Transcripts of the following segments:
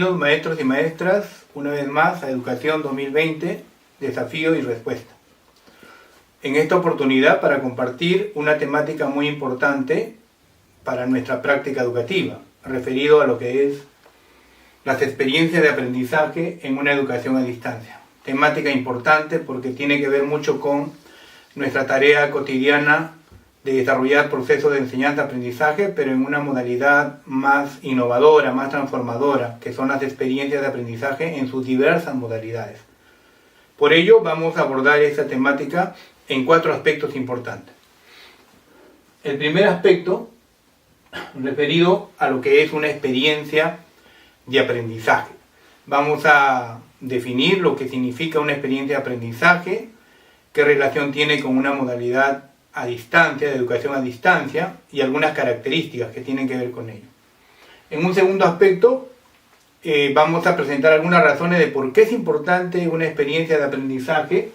Bienvenidos maestros y maestras, una vez más a Educación 2020, Desafío y Respuesta. En esta oportunidad para compartir una temática muy importante para nuestra práctica educativa, referido a lo que es las experiencias de aprendizaje en una educación a distancia. Temática importante porque tiene que ver mucho con nuestra tarea cotidiana de desarrollar procesos de enseñanza-aprendizaje, pero en una modalidad más innovadora, más transformadora, que son las experiencias de aprendizaje en sus diversas modalidades. Por ello, vamos a abordar esta temática en 4 aspectos importantes. El primer aspecto, referido a lo que es una experiencia de aprendizaje. Vamos a definir lo que significa una experiencia de aprendizaje, qué relación tiene con una modalidad a distancia, de educación a distancia, y algunas características que tienen que ver con ello. En un segundo aspecto, vamos a presentar algunas razones de por qué es importante una experiencia de aprendizaje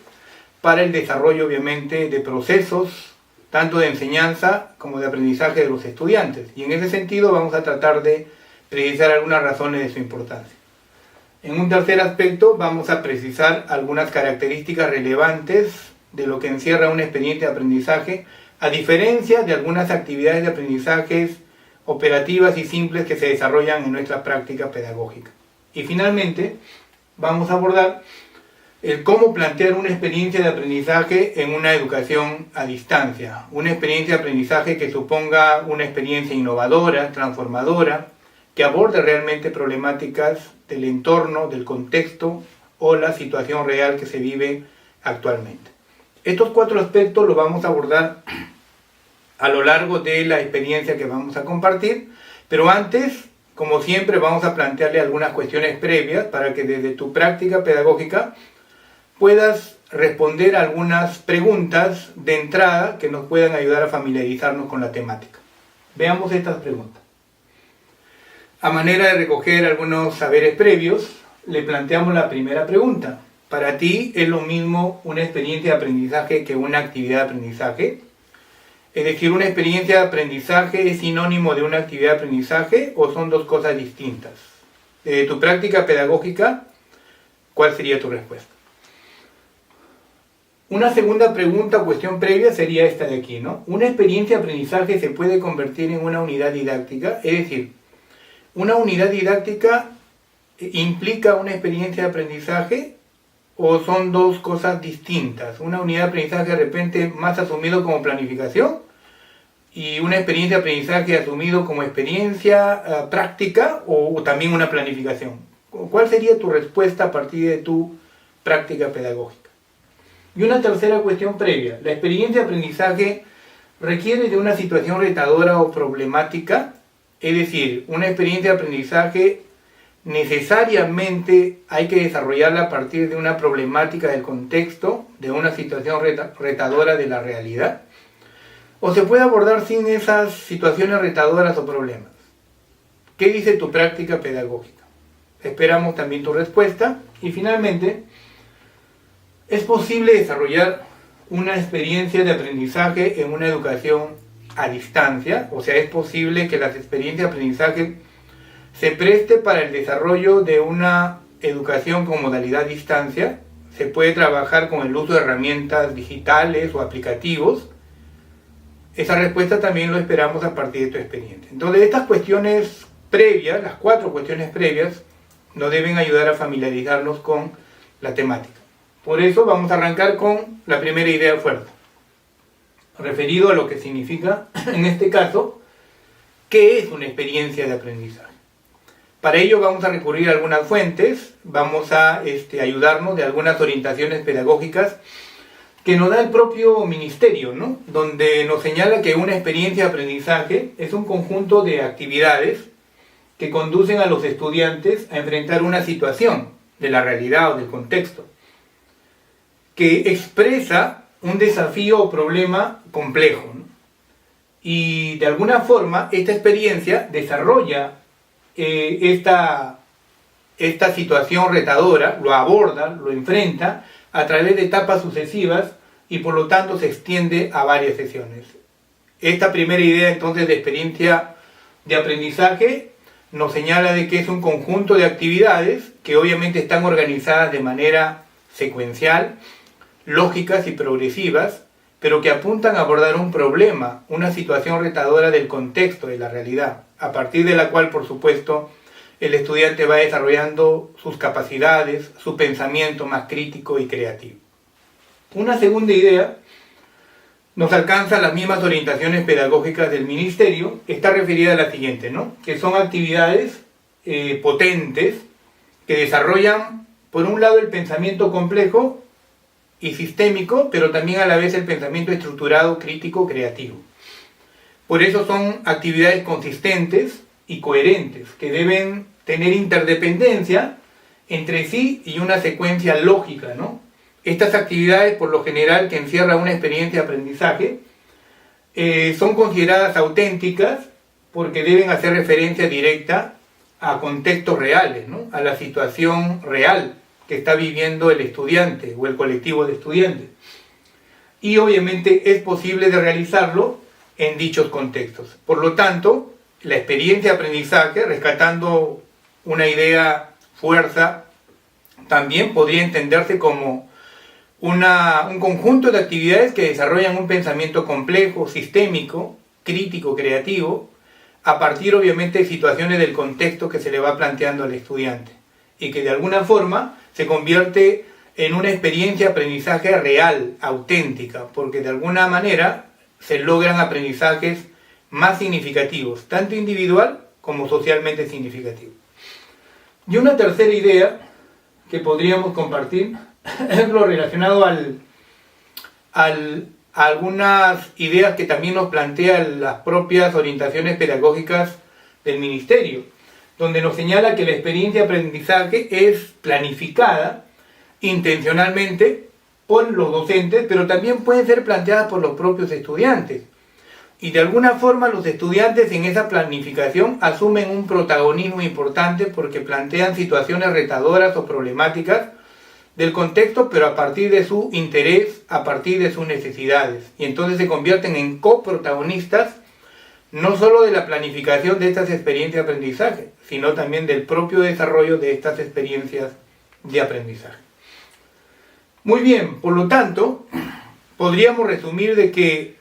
para el desarrollo, obviamente, de procesos, tanto de enseñanza como de aprendizaje de los estudiantes. Y en ese sentido vamos a tratar de precisar algunas razones de su importancia. En un tercer aspecto, vamos a precisar algunas características relevantes de lo que encierra una experiencia de aprendizaje, a diferencia de algunas actividades de aprendizajes operativas y simples que se desarrollan en nuestra práctica pedagógica. Y finalmente, vamos a abordar el cómo plantear una experiencia de aprendizaje en una educación a distancia. Una experiencia de aprendizaje que suponga una experiencia innovadora, transformadora, que aborde realmente problemáticas del entorno, del contexto o la situación real que se vive actualmente. Estos 4 aspectos los vamos a abordar a lo largo de la experiencia que vamos a compartir, pero antes, como siempre, vamos a plantearle algunas cuestiones previas para que desde tu práctica pedagógica puedas responder algunas preguntas de entrada que nos puedan ayudar a familiarizarnos con la temática. Veamos estas preguntas. A manera de recoger algunos saberes previos, le planteamos la primera pregunta. ¿Para ti es lo mismo una experiencia de aprendizaje que una actividad de aprendizaje? Es decir, ¿una experiencia de aprendizaje es sinónimo de una actividad de aprendizaje o son dos cosas distintas? Desde tu práctica pedagógica, ¿cuál sería tu respuesta? Una segunda pregunta o cuestión previa sería esta de aquí, ¿no? ¿Una experiencia de aprendizaje se puede convertir en una unidad didáctica? Es decir, ¿una unidad didáctica implica una experiencia de aprendizaje o son dos cosas distintas? Una unidad de aprendizaje de repente más asumido como planificación y una experiencia de aprendizaje asumido como experiencia práctica o también una planificación. ¿Cuál sería tu respuesta a partir de tu práctica pedagógica? Y una tercera cuestión previa. ¿La experiencia de aprendizaje requiere de una situación retadora o problemática? Es decir, una experiencia de aprendizaje necesariamente hay que desarrollarla a partir de una problemática del contexto, de una situación retadora de la realidad, o se puede abordar sin esas situaciones retadoras o problemas. ¿Qué dice tu práctica pedagógica? Esperamos también tu respuesta. Y finalmente, ¿es posible desarrollar una experiencia de aprendizaje en una educación a distancia? O sea, ¿es posible que las experiencias de aprendizaje se preste para el desarrollo de una educación con modalidad distancia? ¿Se puede trabajar con el uso de herramientas digitales o aplicativos? Esa respuesta también lo esperamos a partir de tu experiencia. Entonces, estas cuestiones previas, las 4 cuestiones previas, nos deben ayudar a familiarizarnos con la temática. Por eso vamos a arrancar con la primera idea fuerte, referido a lo que significa, en este caso, ¿qué es una experiencia de aprendizaje? Para ello vamos a recurrir a algunas fuentes, vamos a ayudarnos de algunas orientaciones pedagógicas que nos da el propio ministerio, ¿no? Donde nos señala que una experiencia de aprendizaje es un conjunto de actividades que conducen a los estudiantes a enfrentar una situación de la realidad o del contexto, que expresa un desafío o problema complejo, ¿no? Y de alguna forma esta experiencia desarrolla esta situación retadora, lo aborda, lo enfrenta a través de etapas sucesivas y por lo tanto se extiende a varias sesiones. Esta primera idea entonces de experiencia de aprendizaje nos señala de que es un conjunto de actividades que obviamente están organizadas de manera secuencial, lógicas y progresivas, pero que apuntan a abordar un problema, una situación retadora del contexto, de la realidad, a partir de la cual, por supuesto, el estudiante va desarrollando sus capacidades, su pensamiento más crítico y creativo. Una segunda idea nos alcanza las mismas orientaciones pedagógicas del Ministerio, está referida a la siguiente, ¿no? Que son actividades potentes que desarrollan, por un lado, el pensamiento complejo y sistémico, pero también a la vez el pensamiento estructurado, crítico, creativo. Por eso son actividades consistentes y coherentes, que deben tener interdependencia entre sí y una secuencia lógica, ¿no? Estas actividades, por lo general, que encierran una experiencia de aprendizaje, son consideradas auténticas porque deben hacer referencia directa a contextos reales, ¿no? A la situación real que está viviendo el estudiante o el colectivo de estudiantes. Y obviamente es posible de realizarlo en dichos contextos. Por lo tanto, la experiencia de aprendizaje, rescatando una idea fuerza, también podría entenderse como un conjunto de actividades que desarrollan un pensamiento complejo, sistémico, crítico, creativo, a partir obviamente de situaciones del contexto que se le va planteando al estudiante y que de alguna forma se convierte en una experiencia de aprendizaje real, auténtica, porque de alguna manera se logran aprendizajes más significativos, tanto individual como socialmente significativos. Y una tercera idea que podríamos compartir es lo relacionado a algunas ideas que también nos plantean las propias orientaciones pedagógicas del Ministerio, donde nos señala que la experiencia de aprendizaje es planificada intencionalmente por los docentes, pero también pueden ser planteadas por los propios estudiantes. Y de alguna forma los estudiantes en esa planificación asumen un protagonismo importante porque plantean situaciones retadoras o problemáticas del contexto, pero a partir de su interés, a partir de sus necesidades. Y entonces se convierten en coprotagonistas no solo de la planificación de estas experiencias de aprendizaje, sino también del propio desarrollo de estas experiencias de aprendizaje. Muy bien, por lo tanto, podríamos resumir de que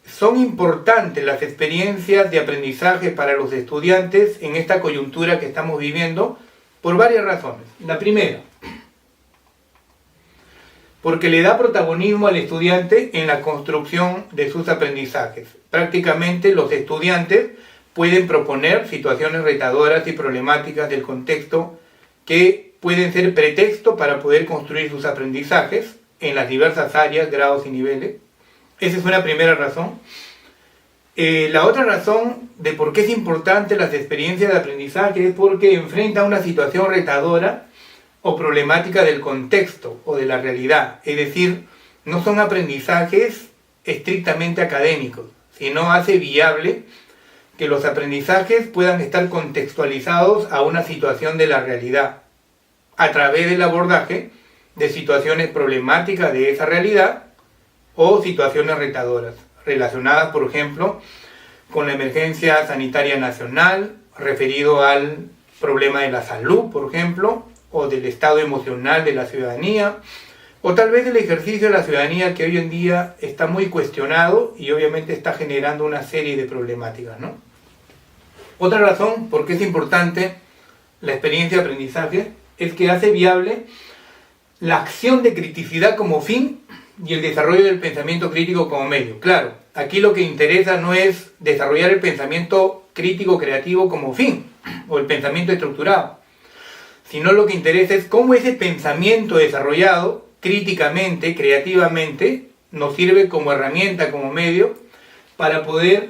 son importantes las experiencias de aprendizaje para los estudiantes en esta coyuntura que estamos viviendo por varias razones. La primera, porque le da protagonismo al estudiante en la construcción de sus aprendizajes. Prácticamente los estudiantes pueden proponer situaciones retadoras y problemáticas del contexto que pueden ser pretexto para poder construir sus aprendizajes en las diversas áreas, grados y niveles. Esa es una primera razón. La otra razón de por qué es importante las experiencias de aprendizaje es porque enfrenta una situación retadora o problemática del contexto o de la realidad. Es decir, no son aprendizajes estrictamente académicos, sino hace viable que los aprendizajes puedan estar contextualizados a una situación de la realidad, a través del abordaje de situaciones problemáticas de esa realidad o situaciones retadoras, relacionadas, por ejemplo, con la emergencia sanitaria nacional, referido al problema de la salud, por ejemplo, o del estado emocional de la ciudadanía, o tal vez del ejercicio de la ciudadanía que hoy en día está muy cuestionado y obviamente está generando una serie de problemáticas, ¿no? Otra razón por qué es importante la experiencia de aprendizaje es que hace viable la acción de criticidad como fin y el desarrollo del pensamiento crítico como medio. Claro, aquí lo que interesa no es desarrollar el pensamiento crítico creativo como fin, o el pensamiento estructurado, sino lo que interesa es cómo ese pensamiento desarrollado críticamente, creativamente, nos sirve como herramienta, como medio, para poder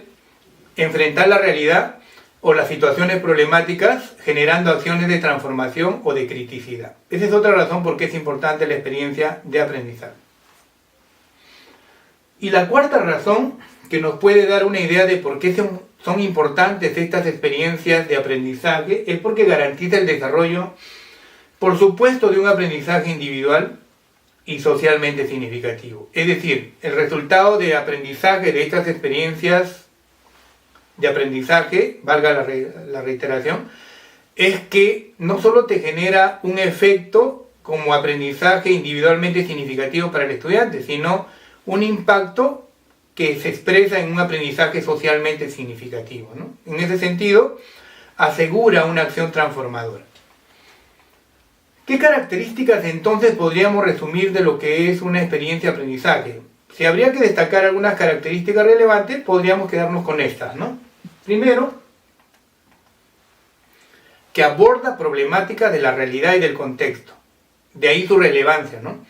enfrentar la realidad o las situaciones problemáticas generando acciones de transformación o de criticidad. Esa es otra razón por qué es importante la experiencia de aprendizaje. Y la cuarta razón que nos puede dar una idea de por qué son importantes estas experiencias de aprendizaje es porque garantiza el desarrollo, por supuesto, de un aprendizaje individual y socialmente significativo. Es decir, el resultado de aprendizaje de estas experiencias de aprendizaje, valga la reiteración, es que no solo te genera un efecto como aprendizaje individualmente significativo para el estudiante, sino un impacto que se expresa en un aprendizaje socialmente significativo, ¿no? En ese sentido, asegura una acción transformadora. ¿Qué características entonces podríamos resumir de lo que es una experiencia de aprendizaje? Si habría que destacar algunas características relevantes, podríamos quedarnos con estas, ¿no? Primero, que aborda problemáticas de la realidad y del contexto. De ahí su relevancia, ¿no?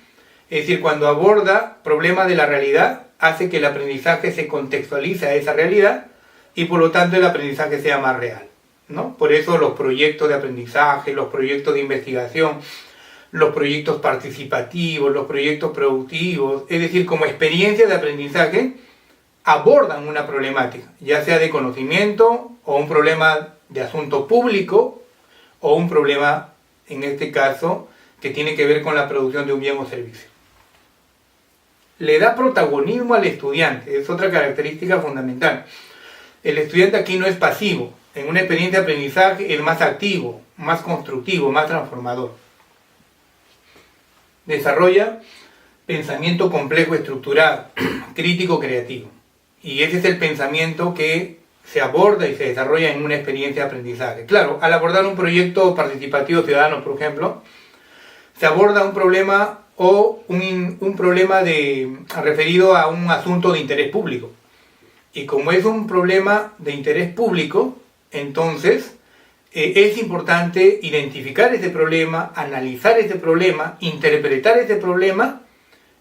Es decir, cuando aborda problemas de la realidad, hace que el aprendizaje se contextualice a esa realidad y por lo tanto el aprendizaje sea más real, ¿no? Por eso los proyectos de aprendizaje, los proyectos de investigación, los proyectos participativos, los proyectos productivos, es decir, como experiencia de aprendizaje, abordan una problemática, ya sea de conocimiento o un problema de asunto público o un problema, en este caso, que tiene que ver con la producción de un bien o servicio. Le da protagonismo al estudiante, es otra característica fundamental. El estudiante aquí no es pasivo, en una experiencia de aprendizaje es más activo, más constructivo, más transformador. Desarrolla pensamiento complejo estructurado, crítico creativo. Y ese es el pensamiento que se aborda y se desarrolla en una experiencia de aprendizaje. Claro, al abordar un proyecto participativo ciudadano, por ejemplo, se aborda un problema o un problema referido a un asunto de interés público. Y como es un problema de interés público, entonces es importante identificar ese problema, analizar ese problema, interpretar ese problema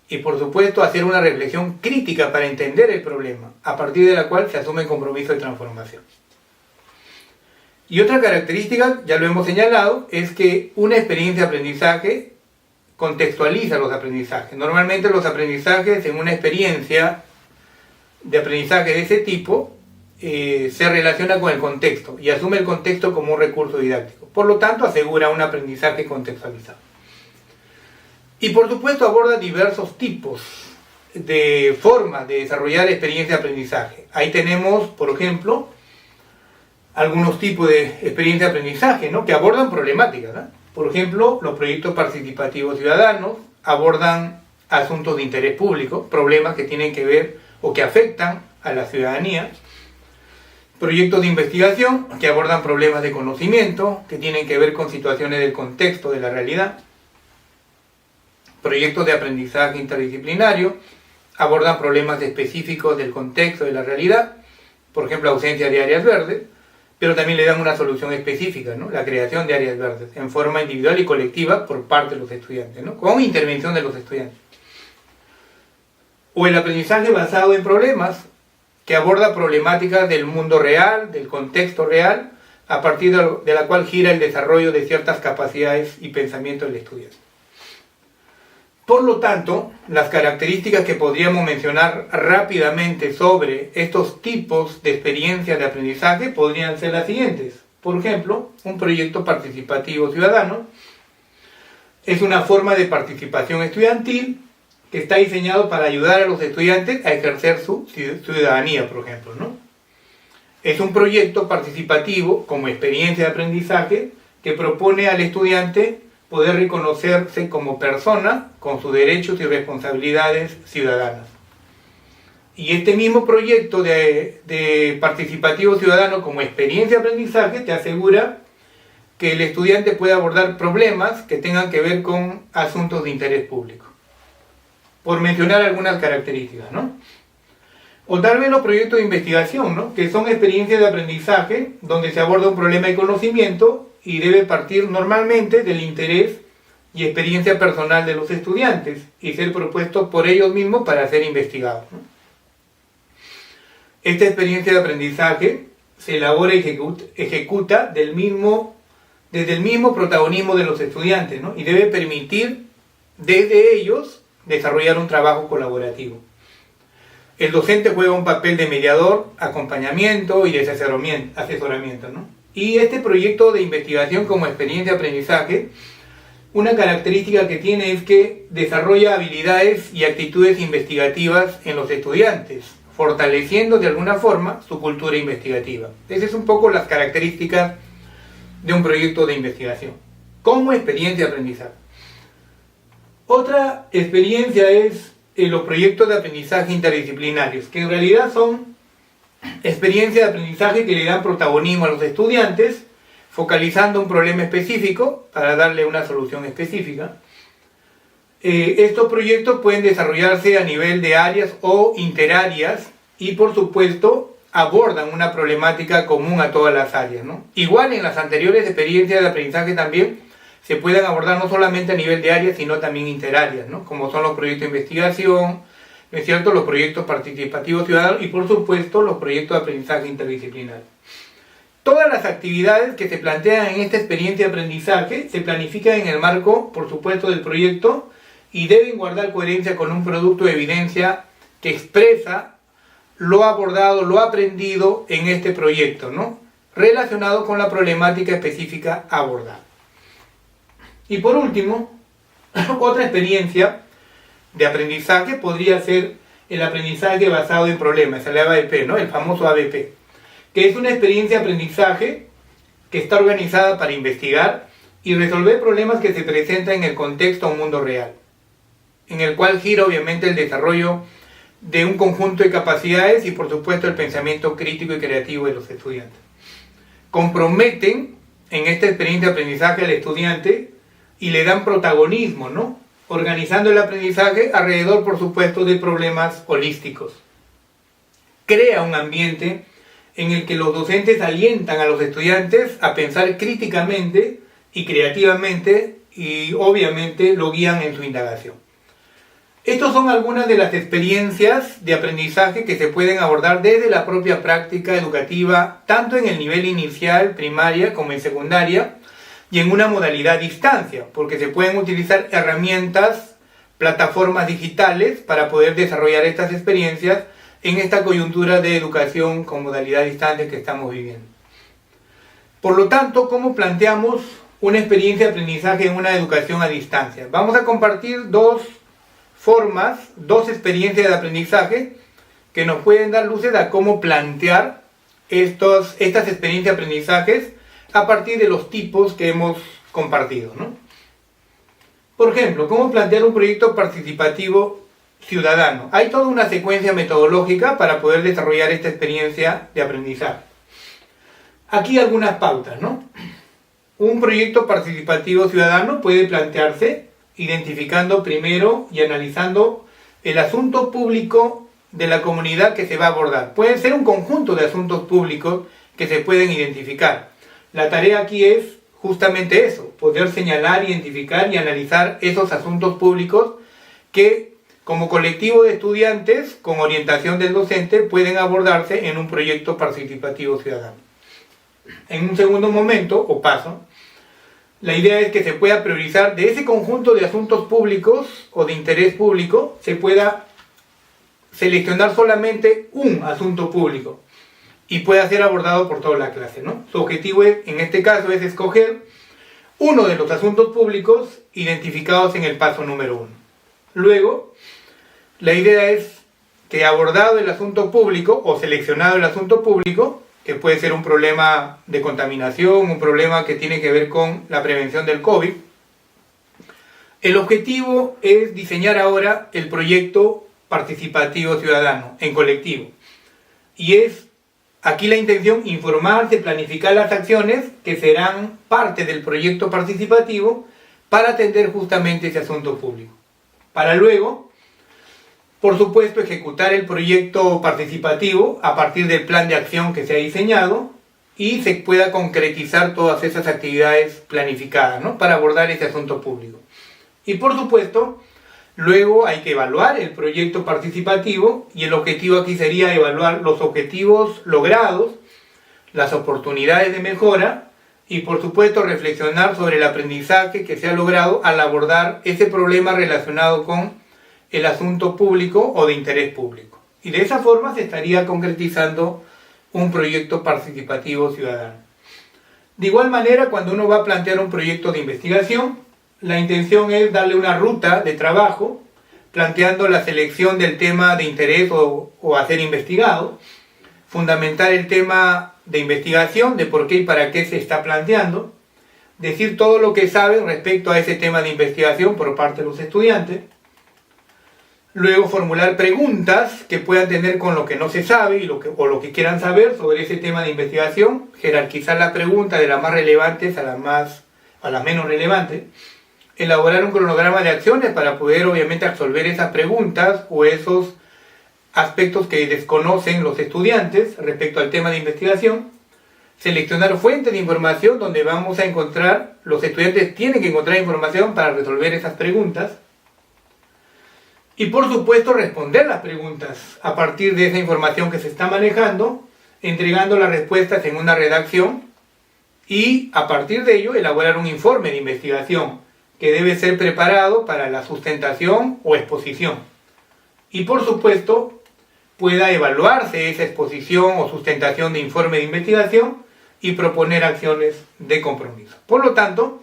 y por supuesto hacer una reflexión crítica para entender el problema, a partir de la cual se asume el compromiso de transformación. Y otra característica, ya lo hemos señalado, es que una experiencia de aprendizaje contextualiza los aprendizajes. Normalmente los aprendizajes en una experiencia de aprendizaje de ese tipo se relaciona con el contexto y asume el contexto como un recurso didáctico. Por lo tanto, asegura un aprendizaje contextualizado. Y por supuesto aborda diversos tipos de formas de desarrollar experiencia de aprendizaje. Ahí tenemos, por ejemplo, algunos tipos de experiencia de aprendizaje, ¿no?, que abordan problemáticas, ¿no? Por ejemplo, los proyectos participativos ciudadanos abordan asuntos de interés público, problemas que tienen que ver o que afectan a la ciudadanía. Proyectos de investigación que abordan problemas de conocimiento, que tienen que ver con situaciones del contexto de la realidad. Proyectos de aprendizaje interdisciplinario abordan problemas específicos del contexto de la realidad, por ejemplo, ausencia de áreas verdes, pero también le dan una solución específica, ¿no?, la creación de áreas verdes en forma individual y colectiva por parte de los estudiantes, ¿no?, con intervención de los estudiantes. O el aprendizaje basado en problemas, que aborda problemáticas del mundo real, del contexto real, a partir de la cual gira el desarrollo de ciertas capacidades y pensamiento del estudiante. Por lo tanto, las características que podríamos mencionar rápidamente sobre estos tipos de experiencias de aprendizaje podrían ser las siguientes. Por ejemplo, un proyecto participativo ciudadano es una forma de participación estudiantil que está diseñado para ayudar a los estudiantes a ejercer su ciudadanía, por ejemplo, ¿no? Es un proyecto participativo como experiencia de aprendizaje que propone al estudiante poder reconocerse como persona con sus derechos y responsabilidades ciudadanas. Y este mismo proyecto de participativo ciudadano como experiencia de aprendizaje te asegura que el estudiante puede abordar problemas que tengan que ver con asuntos de interés público. Por mencionar algunas características, ¿no? O tal vez los proyectos de investigación, ¿no?, que son experiencias de aprendizaje donde se aborda un problema de conocimiento y debe partir normalmente del interés y experiencia personal de los estudiantes y ser propuesto por ellos mismos para ser investigados, ¿no? Esta experiencia de aprendizaje se elabora y ejecuta desde el mismo protagonismo de los estudiantes, ¿no?, y debe permitir desde ellos desarrollar un trabajo colaborativo. El docente juega un papel de mediador, acompañamiento y de asesoramiento, ¿no? Y este proyecto de investigación como experiencia de aprendizaje, una característica que tiene es que desarrolla habilidades y actitudes investigativas en los estudiantes, fortaleciendo de alguna forma su cultura investigativa. Esas son un poco las características de un proyecto de investigación, como experiencia de aprendizaje. Otra experiencia es los proyectos de aprendizaje interdisciplinarios, que en realidad son experiencias de aprendizaje que le dan protagonismo a los estudiantes, focalizando un problema específico para darle una solución específica. Estos proyectos pueden desarrollarse a nivel de áreas o interáreas y, por supuesto, abordan una problemática común a todas las áreas, ¿no? Igual en las anteriores experiencias de aprendizaje también se pueden abordar no solamente a nivel de áreas, sino también interáreas, ¿no? Como son los proyectos de investigación, ¿no es cierto?, los proyectos participativos ciudadanos y, por supuesto, los proyectos de aprendizaje interdisciplinar. Todas las actividades que se plantean en esta experiencia de aprendizaje se planifican en el marco, por supuesto, del proyecto y deben guardar coherencia con un producto de evidencia que expresa lo abordado, lo aprendido en este proyecto, ¿no?, relacionado con la problemática específica abordada. Y por último, otra experiencia de aprendizaje podría ser el aprendizaje basado en problemas, el ABP, ¿no?, el famoso ABP, que es una experiencia de aprendizaje que está organizada para investigar y resolver problemas que se presentan en el contexto de un mundo real, en el cual gira obviamente el desarrollo de un conjunto de capacidades y, por supuesto, el pensamiento crítico y creativo de los estudiantes. Comprometen en esta experiencia de aprendizaje al estudiante y le dan protagonismo, ¿no?, organizando el aprendizaje alrededor, por supuesto, de problemas holísticos. Crea un ambiente en el que los docentes alientan a los estudiantes a pensar críticamente y creativamente y obviamente lo guían en su indagación. Estas son algunas de las experiencias de aprendizaje que se pueden abordar desde la propia práctica educativa, tanto en el nivel inicial, primaria, como en secundaria, y en una modalidad distancia, porque se pueden utilizar herramientas, plataformas digitales para poder desarrollar estas experiencias en esta coyuntura de educación con modalidad distancia que estamos viviendo. Por lo tanto, ¿cómo planteamos una experiencia de aprendizaje en una educación a distancia? Vamos a compartir dos formas, dos experiencias de aprendizaje que nos pueden dar luces a cómo plantear estas experiencias de aprendizajes a partir de los tipos que hemos compartido, ¿no? Por ejemplo, ¿cómo plantear un proyecto participativo ciudadano? Hay toda una secuencia metodológica para poder desarrollar esta experiencia de aprendizaje. Aquí algunas pautas, ¿no? Un proyecto participativo ciudadano puede plantearse identificando primero y analizando el asunto público de la comunidad que se va a abordar. Pueden ser un conjunto de asuntos públicos que se pueden identificar. La tarea aquí es justamente eso, poder señalar, identificar y analizar esos asuntos públicos que, como colectivo de estudiantes, con orientación del docente, pueden abordarse en un proyecto participativo ciudadano. En un segundo momento, o paso, la idea es que se pueda priorizar de ese conjunto de asuntos públicos o de interés público, se pueda seleccionar solamente un asunto público y pueda ser abordado por toda la clase, ¿no? Su objetivo en este caso es escoger uno de los asuntos públicos identificados en el paso número 1. Luego, la idea es que abordado el asunto público o seleccionado el asunto público, que puede ser un problema de contaminación, un problema que tiene que ver con la prevención del COVID, el objetivo es diseñar ahora el proyecto participativo ciudadano en colectivo. Y es aquí la intención informarse, planificar las acciones que serán parte del proyecto participativo para atender justamente ese asunto público. Para luego, por supuesto, ejecutar el proyecto participativo a partir del plan de acción que se ha diseñado y se pueda concretizar todas esas actividades planificadas, ¿no?, para abordar ese asunto público. Y por supuesto, luego hay que evaluar el proyecto participativo y el objetivo aquí sería evaluar los objetivos logrados, las oportunidades de mejora y por supuesto reflexionar sobre el aprendizaje que se ha logrado al abordar ese problema relacionado con el asunto público o de interés público. Y de esa forma se estaría concretizando un proyecto participativo ciudadano. De igual manera, cuando uno va a plantear un proyecto de investigación, la intención es darle una ruta de trabajo, planteando la selección del tema de interés o a ser investigado, fundamentar el tema de investigación, de por qué y para qué se está planteando, decir todo lo que sabe respecto a ese tema de investigación por parte de los estudiantes, luego formular preguntas que puedan tener con lo que no se sabe o lo que quieran saber sobre ese tema de investigación, jerarquizar las preguntas de las más relevantes a las menos relevantes, elaborar un cronograma de acciones para poder obviamente resolver esas preguntas o esos aspectos que desconocen los estudiantes respecto al tema de investigación, seleccionar fuentes de información donde vamos a encontrar, los estudiantes tienen que encontrar información para resolver esas preguntas, y por supuesto responder las preguntas a partir de esa información que se está manejando, entregando las respuestas en una redacción y a partir de ello elaborar un informe de investigación que debe ser preparado para la sustentación o exposición. Y por supuesto pueda evaluarse esa exposición o sustentación de informe de investigación y proponer acciones de compromiso. Por lo tanto,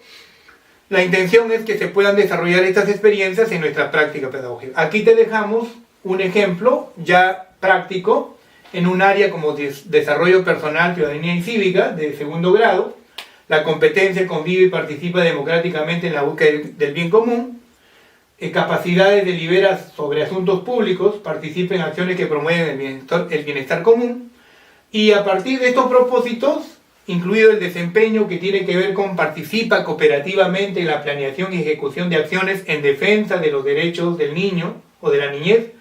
la intención es que se puedan desarrollar estas experiencias en nuestra práctica pedagógica. Aquí te dejamos un ejemplo ya práctico en un área como desarrollo personal, ciudadanía y cívica de segundo grado. La competencia convive y participa democráticamente en la búsqueda del bien común. Capacidades deliberas sobre asuntos públicos, participa en acciones que promueven el bienestar común. Y a partir de estos propósitos, incluido el desempeño que tiene que ver con participa cooperativamente en la planeación y ejecución de acciones en defensa de los derechos del niño o de la niñez.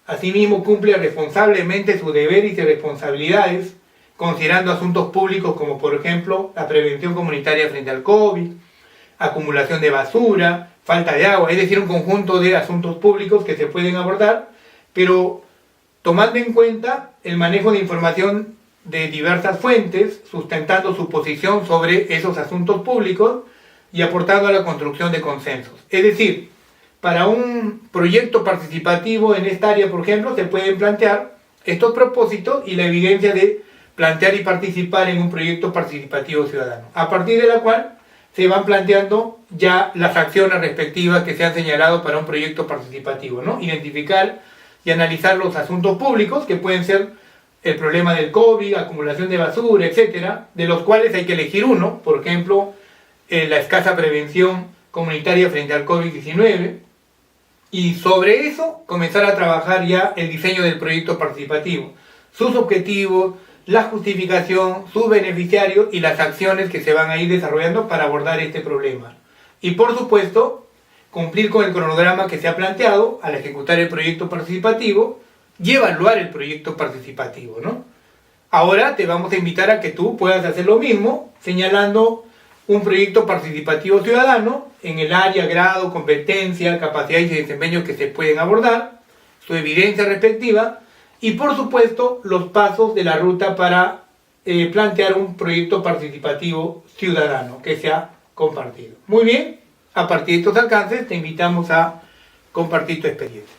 Asimismo, cumple responsablemente sus deberes y responsabilidades, considerando asuntos públicos como, por ejemplo, la prevención comunitaria frente al COVID, acumulación de basura, falta de agua, es decir, un conjunto de asuntos públicos que se pueden abordar, pero tomando en cuenta el manejo de información de diversas fuentes, sustentando su posición sobre esos asuntos públicos y aportando a la construcción de consensos. Es decir, para un proyecto participativo en esta área, por ejemplo, se pueden plantear estos propósitos y la evidencia de plantear y participar en un proyecto participativo ciudadano, a partir de la cual se van planteando ya las acciones respectivas que se han señalado para un proyecto participativo, ¿no? Identificar y analizar los asuntos públicos que pueden ser el problema del COVID, acumulación de basura, etcétera, de los cuales hay que elegir uno, por ejemplo, la escasa prevención comunitaria frente al COVID-19, y sobre eso comenzar a trabajar ya el diseño del proyecto participativo, sus objetivos, la justificación, sus beneficiarios y las acciones que se van a ir desarrollando para abordar este problema. Y por supuesto, cumplir con el cronograma que se ha planteado al ejecutar el proyecto participativo y evaluar el proyecto participativo, ¿no? Ahora te vamos a invitar a que tú puedas hacer lo mismo, señalando un proyecto participativo ciudadano en el área, grado, competencia, capacidades y desempeño que se pueden abordar, su evidencia respectiva y por supuesto los pasos de la ruta para plantear un proyecto participativo ciudadano que se ha compartido. Muy bien, a partir de estos alcances te invitamos a compartir tu experiencia.